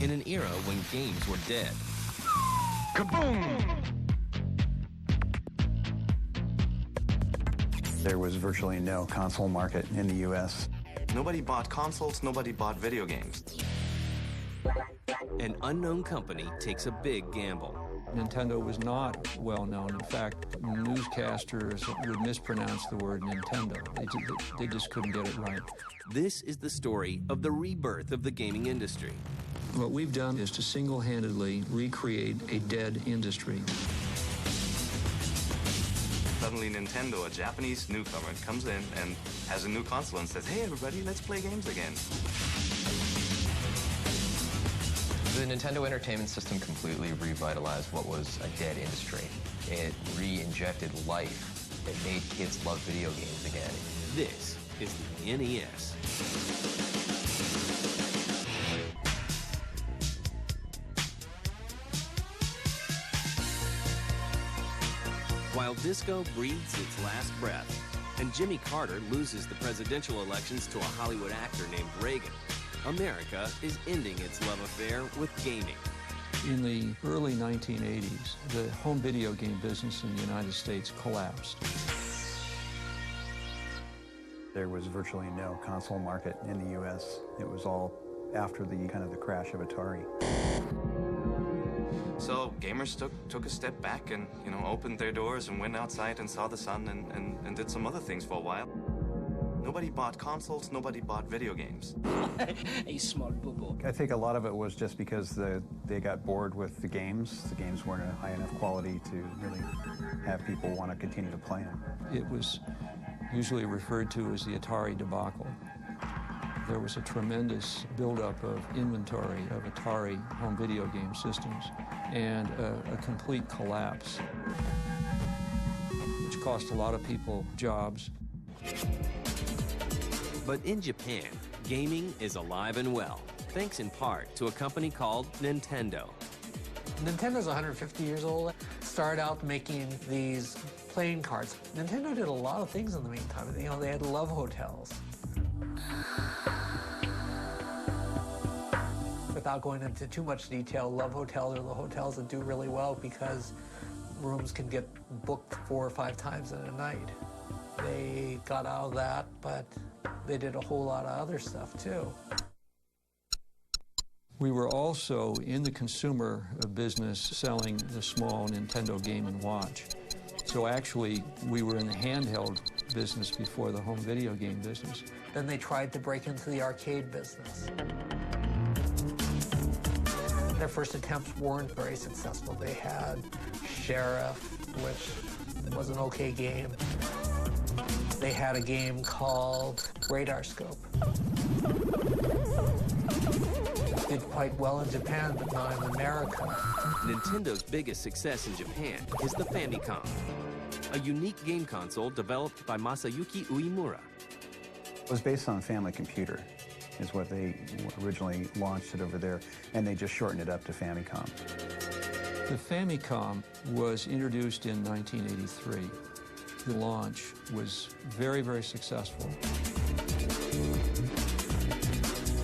in an era when games were dead. Kaboom! There was virtually no console market in the U.S. Nobody bought consoles, nobody bought video games. An unknown company takes a big gamble. Nintendo was not well known. In fact, newscasters would mispronounce the word Nintendo. They just couldn't get it right. This is the story of the rebirth of the gaming industry. What we've done is to single-handedly recreate a dead industry. Suddenly Nintendo, a Japanese newcomer, comes in and has a new console and says, hey everybody, let's play games again. The Nintendo Entertainment System completely revitalized what was a dead industry. It re-injected life. It made kids love video games again. This is the NES. While disco breathes its last breath, and Jimmy Carter loses the presidential elections to a Hollywood actor named Reagan, America is ending its love affair with gaming. In the early 1980s, the home video game business in the United States collapsed. There was virtually no console market in the U.S. It was all after the the crash of Atari. So gamers took a step back and, opened their doors and went outside and saw the sun and did some other things for a while. Nobody bought consoles, nobody bought video games. A smart boo-boo. I think a lot of it was just because they got bored with the games. The games weren't of high enough quality to really have people want to continue to play them. It was usually referred to as the Atari debacle. There was a tremendous buildup of inventory of Atari home video game systems and a complete collapse, which cost a lot of people jobs. But in Japan, gaming is alive and well, thanks in part to a company called Nintendo. Nintendo's 150 years old. Started out making these playing cards. Nintendo did a lot of things in the meantime. They had love hotels. Without going into too much detail, love hotels are the hotels that do really well because rooms can get booked 4 or 5 times in a night. They got out of that, but they did a whole lot of other stuff too. We were also in the consumer business selling the small Nintendo Game & Watch. So actually, we were in the handheld business before the home video game business. Then they tried to break into the arcade business. Their first attempts weren't very successful. They had Sheriff, which was an okay game. They had a game called Radar Scope. Did quite well in Japan, but not in America. Nintendo's biggest success in Japan is the Famicom, a unique game console developed by Masayuki Uemura. It was based on Family Computer, is what they originally launched it over there, and they just shortened it up to Famicom. The Famicom was introduced in 1983. The launch was very, very successful.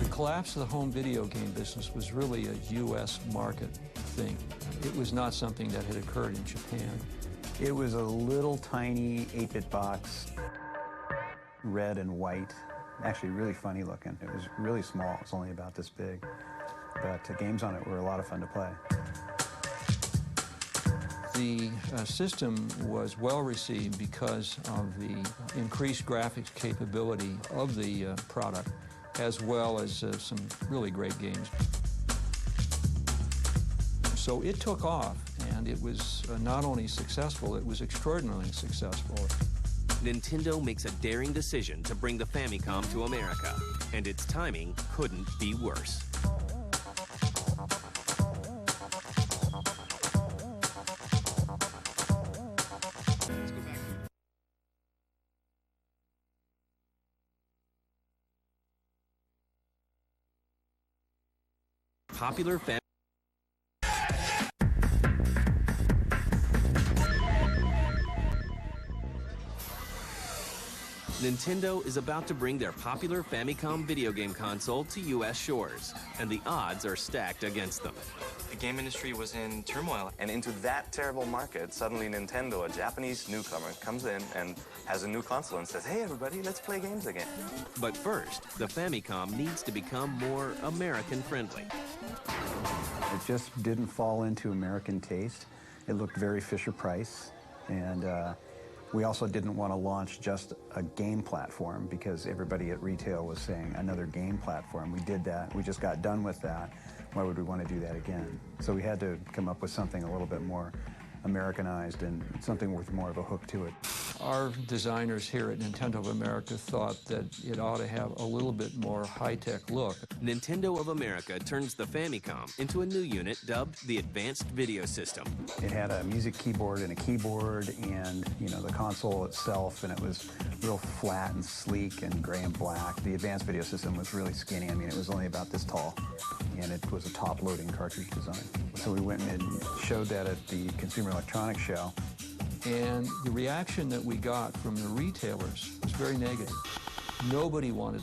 The collapse of the home video game business was really a U.S. market thing. It was not something that had occurred in Japan. It was a little tiny 8-bit box, red and white. Actually really funny looking. It was really small. It's only about this big. But the games on it were a lot of fun to play. The system was well received because of the increased graphics capability of the product, as well as some really great games. So it took off, and it was not only successful, it was extraordinarily successful. Nintendo makes a daring decision to bring the Famicom to America, and its timing couldn't be worse. Popular Nintendo is about to bring their popular Famicom video game console to U.S. shores, and the odds are stacked against them. The game industry was in turmoil, and into that terrible market, suddenly Nintendo, a Japanese newcomer, comes in and has a new console and says, "Hey everybody, let's play games again." But first, the Famicom needs to become more American-friendly. It just didn't fall into American taste. It looked very Fisher-Price, and we also didn't want to launch just a game platform because everybody at retail was saying another game platform. We did that. We just got done with that. Why would we want to do that again? So we had to come up with something a little bit more Americanized and something with more of a hook to it. Our designers here at Nintendo of America thought that it ought to have a little bit more high-tech look. Nintendo of America turns the Famicom into a new unit dubbed the Advanced Video System. It had a music keyboard and a keyboard and, you know, the console itself, and it was real flat and sleek and gray and black. The Advanced Video System was really skinny. I mean, it was only about this tall, and it was a top-loading cartridge design. So we went and showed that at the Consumer Electronics Show. And the reaction that we got from the retailers was very negative. Nobody wanted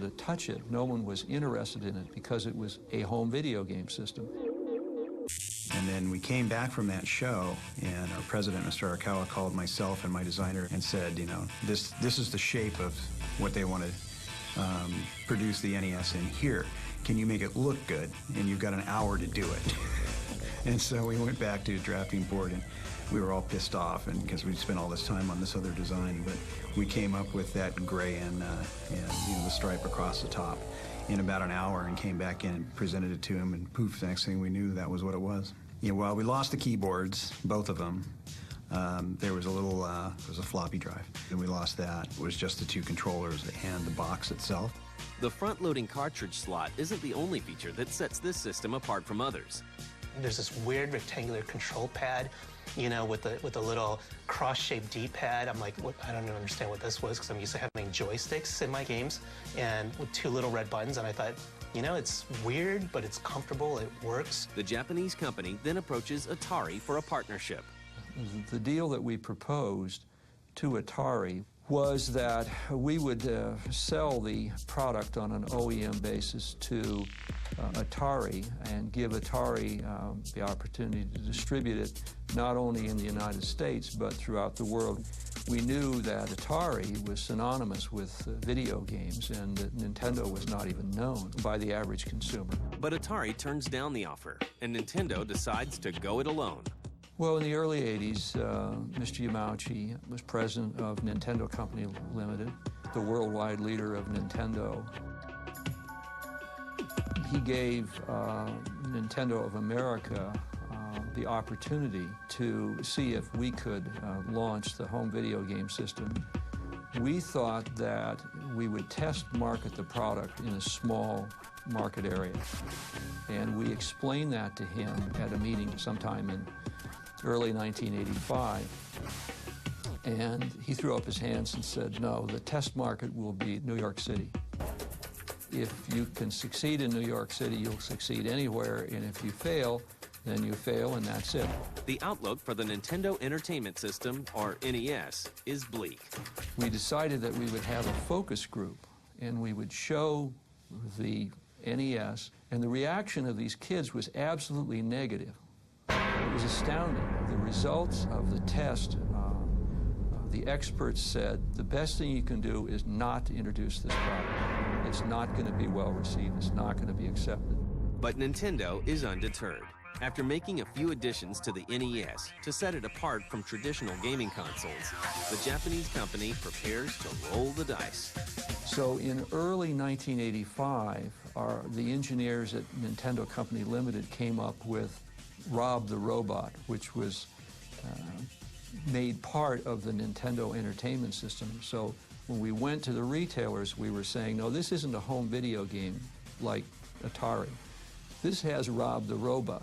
to touch it. No one was interested in it because it was a home video game system. And then we came back from that show, and our president, Mr. Arakawa, called myself and my designer and said, you know, this is the shape of what they want to produce the NES in here. Can you make it look good? And you've got an hour to do it. And so we went back to the drafting board, and we were all pissed off, and because we'd spent all this time on this other design, but we came up with that gray and you know, the stripe across the top in about an hour, and came back in and presented it to him, and poof, the next thing we knew, that was what it was. You know, well, we lost the keyboards, both of them. There was a little, there was a floppy drive, and we lost that. It was just the two controllers and the box itself. The front-loading cartridge slot isn't the only feature that sets this system apart from others. There's this weird rectangular control pad, you know, with a little cross-shaped D-pad. I'm like, what? I don't understand what this was because I'm used to having joysticks in my games and with two little red buttons. And I thought, you know, it's weird, but it's comfortable. It works. The Japanese company then approaches Atari for a partnership. The deal that we proposed to Atari was that we would sell the product on an OEM basis to Atari and give Atari the opportunity to distribute it not only in the United States but throughout the world. We knew that Atari was synonymous with video games and that Nintendo was not even known by the average consumer. But Atari turns down the offer, and Nintendo decides to go it alone. Well, in the early 80s, Mr. Yamauchi was president of Nintendo Company Limited, the worldwide leader of Nintendo. He gave Nintendo of America the opportunity to see if we could launch the home video game system. We thought that we would test market the product in a small market area. And we explained that to him at a meeting sometime in early 1985. And he threw up his hands and said, no, the test market will be New York City. If you can succeed in New York City, you'll succeed anywhere, and if you fail, then you fail, and that's it. The outlook for the Nintendo Entertainment System, or NES, is bleak. We decided that we would have a focus group, and we would show the NES, and the reaction of these kids was absolutely negative. It was astounding. The results of the test, the experts said the best thing you can do is not to introduce this product. It's not going to be well received. It's not going to be accepted. But Nintendo is undeterred. After making a few additions to the NES to set it apart from traditional gaming consoles, the Japanese company prepares to roll the dice. So in early 1985, the engineers at Nintendo Company Limited came up with Rob the Robot, which was made part of the Nintendo Entertainment System. So when we went to the retailers, we were saying, no, this isn't a home video game like Atari. This has Rob the Robot.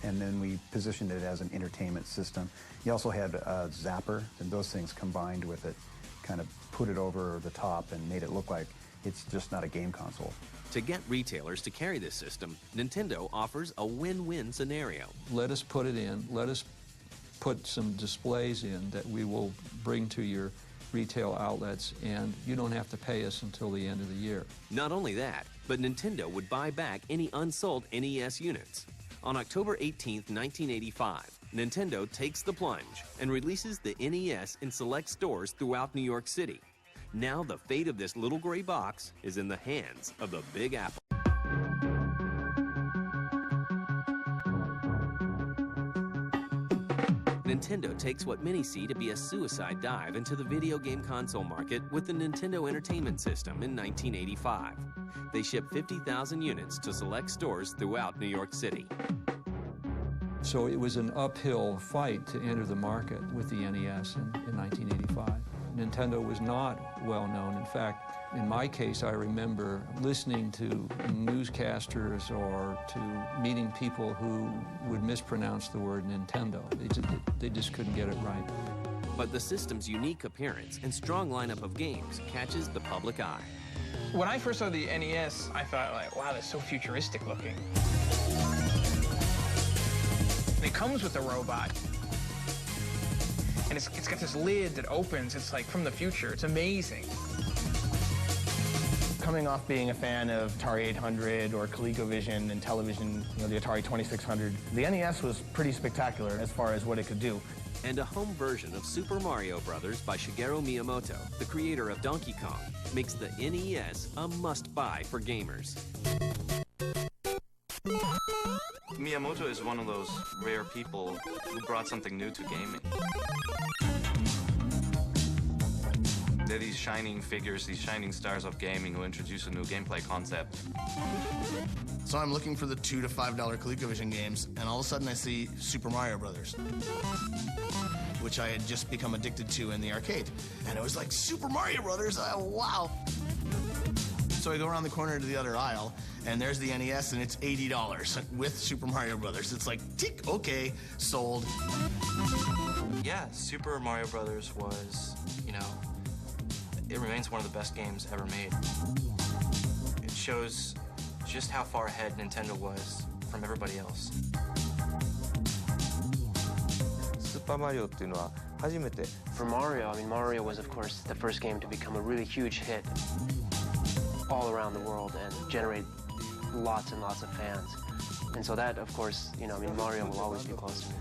And then we positioned it as an entertainment system. You also had Zapper, and those things combined with it kind of put it over the top and made it look like it's just not a game console. To get retailers to carry this system, Nintendo offers a win-win scenario. Let us put it in, let us put some displays in that we will bring to your retail outlets, and you don't have to pay us until the end of the year. Not only that, but Nintendo would buy back any unsold NES units. On October 18, 1985, Nintendo takes the plunge and releases the NES in select stores throughout New York City. Now the fate of this little gray box is in the hands of the Big Apple. Nintendo takes what many see to be a suicide dive into the video game console market with the Nintendo Entertainment System in 1985. They shipped 50,000 units to select stores throughout New York City. So it was an uphill fight to enter the market with the NES in 1985. Nintendo was not well known. In fact, in my case, I remember listening to newscasters or to meeting people who would mispronounce the word Nintendo. They just couldn't get it right. But the system's unique appearance and strong lineup of games catches the public eye. When I first saw the NES, I thought, like, wow, that's so futuristic looking. And it comes with a robot. And it's got this lid that opens. It's like from the future. It's amazing. Coming off being a fan of Atari 800 or ColecoVision and television, the Atari 2600, the NES was pretty spectacular as far as what it could do. And a home version of Super Mario Bros. By Shigeru Miyamoto, the creator of Donkey Kong, makes the NES a must-buy for gamers. Miyamoto is one of those rare people who brought something new to gaming. They're these shining figures, these shining stars of gaming who introduce a new gameplay concept. So I'm looking for the $2 to $5 ColecoVision games, and all of a sudden I see Super Mario Brothers, which I had just become addicted to in the arcade. And it was like, Super Mario Brothers, wow. So I go around the corner to the other aisle, and there's the NES, and it's $80 with Super Mario Brothers. It's like, tick, okay, sold. Yeah, Super Mario Brothers was, it remains one of the best games ever made. It shows just how far ahead Nintendo was from everybody else. For Mario, Mario was, of course, the first game to become a really huge hit all around the world and generate lots and lots of fans. And so that, of course, Mario will always be close to me.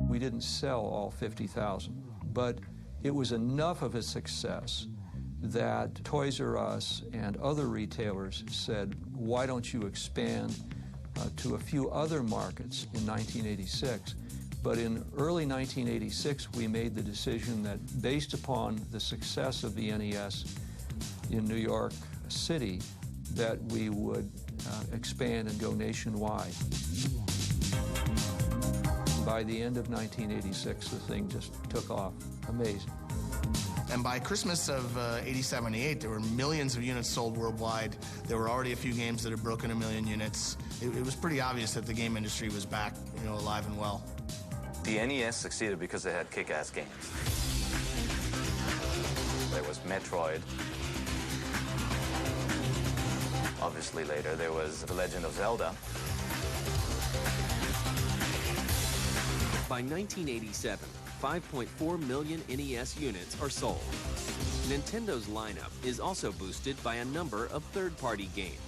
We didn't sell all 50,000, but it was enough of a success that Toys R Us and other retailers said, why don't you expand to a few other markets in 1986? But in early 1986, we made the decision that based upon the success of the NES in New York City, that we would expand and go nationwide. By the end of 1986, the thing just took off. Amazing. And by Christmas of 87-88, there were millions of units sold worldwide. There were already a few games that had broken 1 million units. It was pretty obvious that the game industry was back, alive and well. The NES succeeded because they had kick-ass games. There was Metroid. Obviously later there was The Legend of Zelda. By 1987, 5.4 million NES units are sold. Nintendo's lineup is also boosted by a number of third-party games.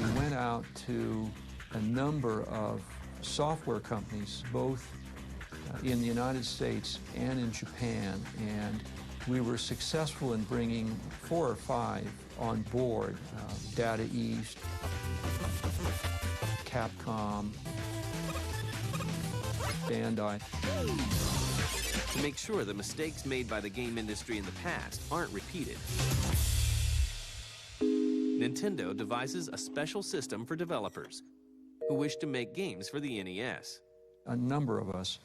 We went out to a number of software companies, both in the United States and in Japan, and we were successful in bringing 4 or 5 on board. Data East, Capcom, Bandai. To make sure the mistakes made by the game industry in the past aren't repeated, Nintendo devises a special system for developers who wish to make games for the NES. A number of us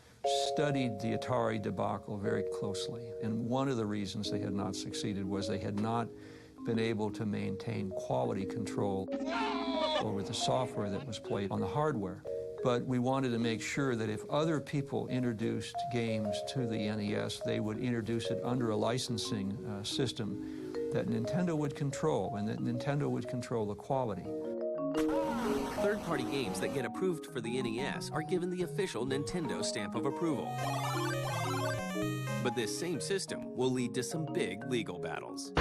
studied the Atari debacle very closely, and one of the reasons they had not succeeded was they had not been able to maintain quality control over the software that was played on the hardware. But we wanted to make sure that if other people introduced games to the NES, they would introduce it under a licensing system that Nintendo would control, and that Nintendo would control the quality. Third-party games that get approved for the NES are given the official Nintendo stamp of approval. But this same system will lead to some big legal battles.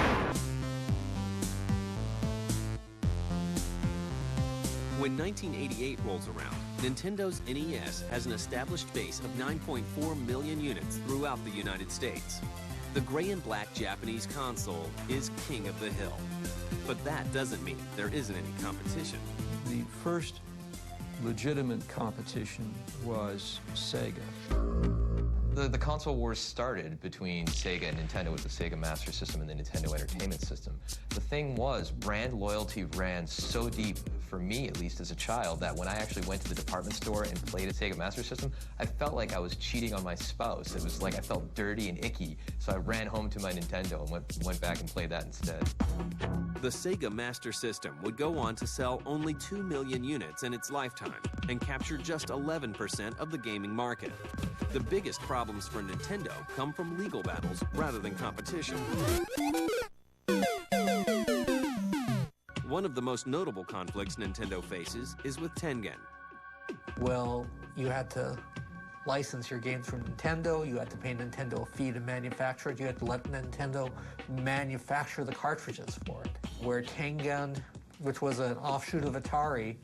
When 1988 rolls around, Nintendo's NES has an established base of 9.4 million units throughout the United States. The gray and black Japanese console is king of the hill. But that doesn't mean there isn't any competition. The first legitimate competition was Sega. The console wars started between Sega and Nintendo with the Sega Master System and the Nintendo Entertainment System. The thing was, brand loyalty ran so deep, for me at least as a child, that when I actually went to the department store and played a Sega Master System, I felt like I was cheating on my spouse. It was like I felt dirty and icky, so I ran home to my Nintendo and went back and played that instead. The Sega Master System would go on to sell only 2 million units in its lifetime and capture just 11% of the gaming market. The biggest problems for Nintendo come from legal battles rather than competition. One of the most notable conflicts Nintendo faces is with Tengen. Well, you had to license your games from Nintendo, you had to pay Nintendo a fee to manufacture it, you had to let Nintendo manufacture the cartridges for it. Where Tengen, which was an offshoot of Atari,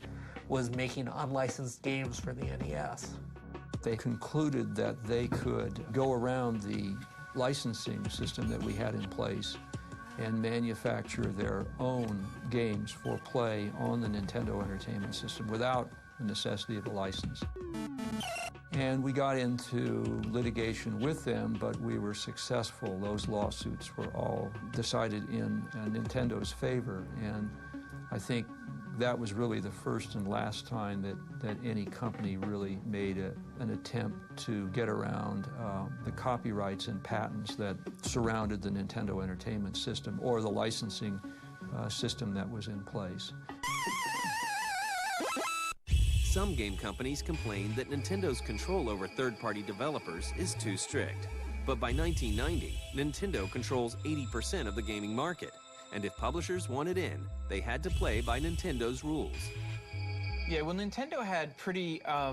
was making unlicensed games for the NES. They concluded that they could go around the licensing system that we had in place and manufacture their own games for play on the Nintendo Entertainment System without the necessity of a license. And we got into litigation with them, but we were successful. Those lawsuits were all decided in Nintendo's favor, and I think that was really the first and last time that any company really made an attempt to get around the copyrights and patents that surrounded the Nintendo Entertainment System or the licensing system that was in place. Some game companies complain that Nintendo's control over third-party developers is too strict. But by 1990, Nintendo controls 80% of the gaming market. And if publishers wanted in, they had to play by Nintendo's rules. Yeah, well, Nintendo had pretty, I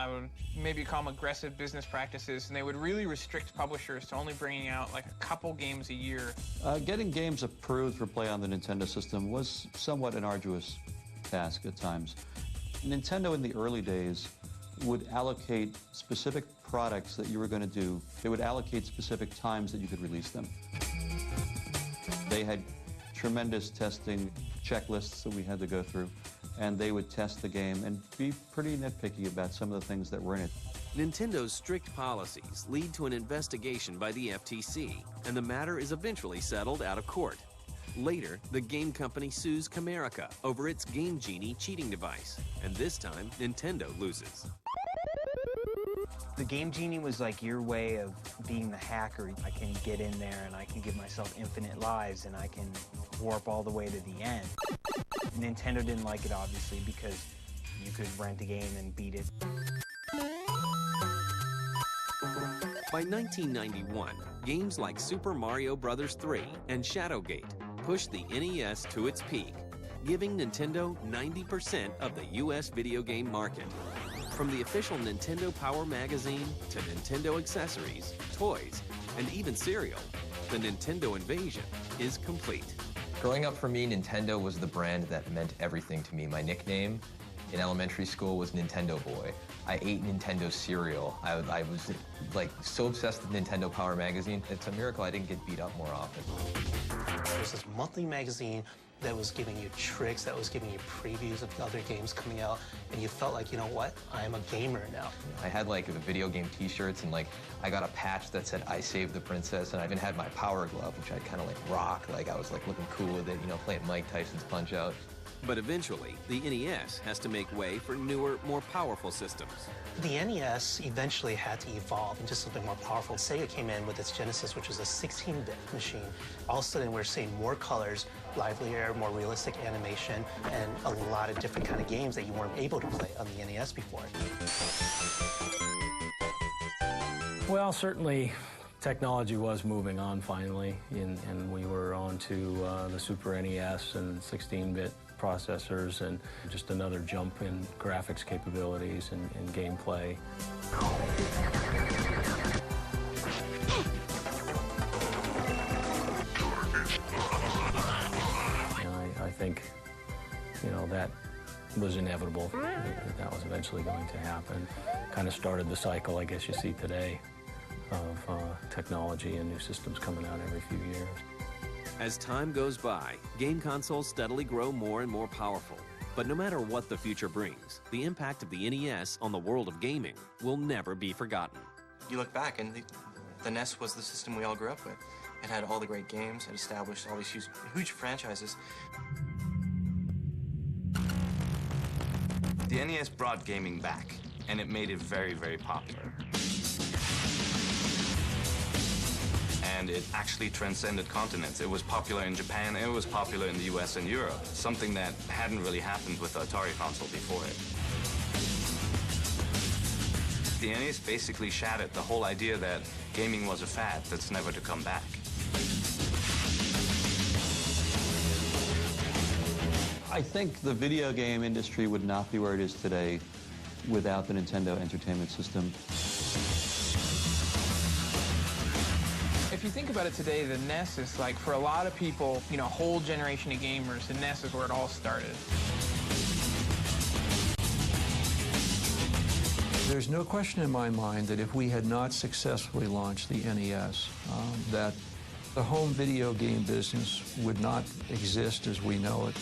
would maybe call them aggressive business practices, and they would really restrict publishers to only bringing out like a couple games a year. Getting games approved for play on the Nintendo system was somewhat an arduous task at times. Nintendo in the early days would allocate specific products that you were going to do. They would allocate specific times that you could release them. They had tremendous testing checklists that we had to go through, and they would test the game and be pretty nitpicky about some of the things that were in it. Nintendo's strict policies lead to an investigation by the FTC, and the matter is eventually settled out of court. Later, the game company sues Camerica over its Game Genie cheating device, and this time, Nintendo loses. The Game Genie was like your way of being the hacker. I can get in there and I can give myself infinite lives and I can warp all the way to the end. Nintendo didn't like it, obviously, because you could rent a game and beat it. By 1991, games like Super Mario Bros. 3 and Shadowgate pushed the NES to its peak, giving Nintendo 90% of the US video game market. From the official Nintendo Power magazine to Nintendo accessories, toys, and even cereal, the Nintendo invasion is complete. Growing up for me, Nintendo was the brand that meant everything to me. My nickname in elementary school was Nintendo Boy. I ate Nintendo cereal. I was like so obsessed with Nintendo Power magazine. It's a miracle I didn't get beat up more often. There's this monthly magazine that was giving you tricks, that was giving you previews of other games coming out, and you felt like, you know what, I am a gamer now. I had like the video game t-shirts, and like I got a patch that said I saved the princess, and I even had my Power Glove, which I kind of like rock, like I was like looking cool with it, you know, playing Mike Tyson's Punch-Out. But eventually, the NES has to make way for newer, more powerful systems. The NES eventually had to evolve into something more powerful. Sega came in with its Genesis, which was a 16-bit machine. All of a sudden, we're seeing more colors, livelier, more realistic animation, and a lot of different kind of games that you weren't able to play on the NES before. Well, certainly, technology was moving on finally, and we were on to the Super NES and 16-bit processors and just another jump in graphics capabilities and gameplay. I think, that was inevitable. That was eventually going to happen. Kind of started the cycle, I guess you see today, of technology and new systems coming out every few years. As time goes by, game consoles steadily grow more and more powerful. But no matter what the future brings, the impact of the NES on the world of gaming will never be forgotten. You look back, and the NES was the system we all grew up with. It had all the great games. It established all these huge franchises. The NES brought gaming back, and it made it very, very popular. And it actually transcended continents. It was popular in Japan, it was popular in the US and Europe, something that hadn't really happened with the Atari console before it. The NES basically shattered the whole idea that gaming was a fad that's never to come back. I think the video game industry would not be where it is today without the Nintendo Entertainment System. If you think about it today, the NES is like, for a lot of people, a whole generation of gamers, the NES is where it all started. There's no question in my mind that if we had not successfully launched the NES, that the home video game business would not exist as we know it.